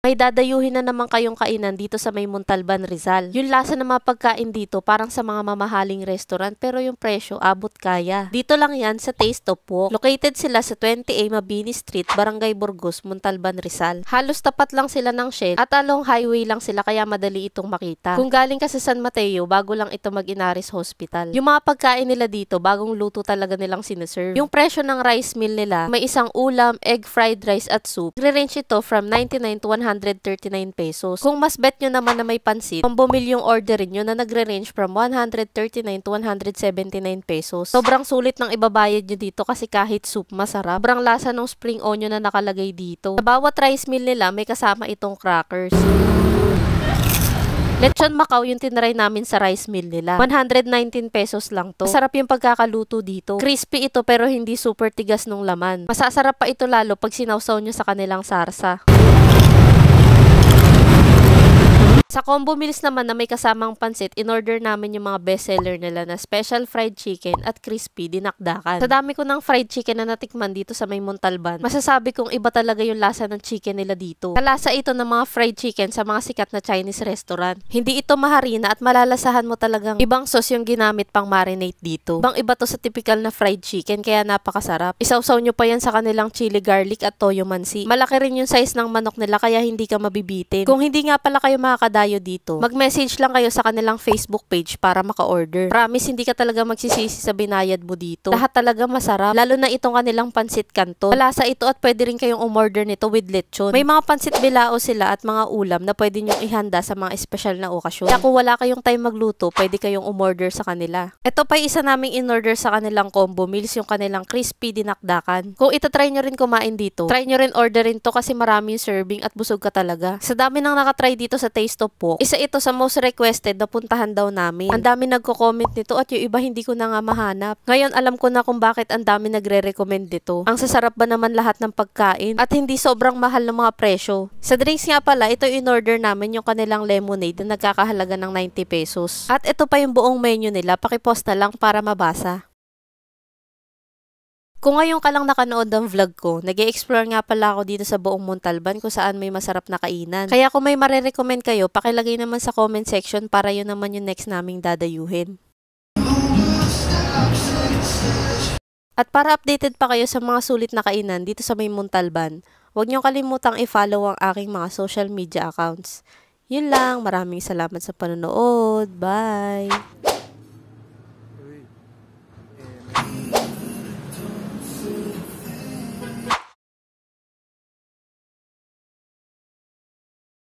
may dadayuhin na naman kayong kainan dito sa may Montalban, Rizal. Yung lasa ng mga pagkain dito parang sa mga mamahaling restaurant pero yung presyo abot kaya. Dito lang yan sa Taste of Wok. Located sila sa 20A Mabini Street, Barangay Burgos, Montalban, Rizal. Halos tapat lang sila ng Shell at along highway lang sila kaya madali itong makita. Kung galing ka sa San Mateo, bago lang ito mag-Inaris Hospital. Yung mga pagkain nila dito, bagong luto talaga nilang sineserve. Yung presyo ng rice meal nila, may isang ulam, egg fried rice at soup. Re-range ito from 99 to 139 pesos. Kung mas bet nyo naman na may pansit, combo meal yung orderin nyo na nagre-range from 139 to 179 pesos. Sobrang sulit ng ibabayad nyo dito kasi kahit soup masarap. Sobrang lasa ng spring onion na nakalagay dito. Sa bawat rice meal nila, may kasama itong crackers. Lechon Macau yung tinry namin sa rice meal nila. 119 pesos lang to. Masarap yung pagkakaluto dito. Crispy ito pero hindi super tigas nung laman. Masasarap pa ito lalo pag sinawsaw nyo sa kanilang sarsa. Sa combo meals naman na may kasamang pansit, in-order namin yung mga bestseller nila na special fried chicken at crispy dinakdakan. Sa dami ko ng fried chicken na natikman dito sa may Montalban, masasabi kong iba talaga yung lasa ng chicken nila dito. Kalasa ito ng mga fried chicken sa mga sikat na Chinese restaurant. Hindi ito maharina at malalasahan mo talagang ibang sauce yung ginamit pang marinate dito. Ibang iba to sa typical na fried chicken kaya napakasarap. Isawsaw nyo pa yan sa kanilang chili garlic at toyo mansi. Malaki rin yung size ng manok nila kaya hindi ka mabibitin. Kung hindi nga pala kayo makakadayo dito, mag-message lang kayo sa kanilang Facebook page para maka-order. Promise, hindi ka talaga magsisisi sa binayad mo dito. Lahat talaga masarap, lalo na itong kanilang pansit kanton. Malasa ito at pwede rin kayong umorder nito with lechon. May mga pansit bilao sila at mga ulam na pwede nyong ihanda sa mga espesyal na okasyon. Kaya kung wala kayong time magluto, pwede kayong umorder sa kanila. Ito pa isa naming in-order sa kanilang combo meals, yung kanilang crispy dinakdakan. Kung itatry nyo rin kumain dito, try nyo rin orderin to kasi maraming serving at busog ka talaga. Sa dami nang nakatry dito sa Taste of Wok, isa ito sa most requested na puntahan daw namin. Ang dami nagko-comment nito at yung iba hindi ko na nga mahanap. Ngayon alam ko na kung bakit ang dami nagre-recommend dito. Ang sasarap ba naman lahat ng pagkain at hindi sobrang mahal ng mga presyo. Sa drinks nga pala, ito in-order namin yung kanilang lemonade na nagkakahalaga ng 90 pesos. At ito pa yung buong menu nila, pakipost na lang para mabasa. Kung ngayon ka lang nakanood ng vlog ko, nag-e-explore nga pala ako dito sa buong Montalban kung saan may masarap na kainan. Kaya kung may marerecommend kayo, pakilagay naman sa comment section para yun naman yung next naming dadayuhin. At para updated pa kayo sa mga sulit na kainan dito sa may Montalban, huwag niyong kalimutang i-follow ang aking mga social media accounts. Yun lang, maraming salamat sa panonood. Bye!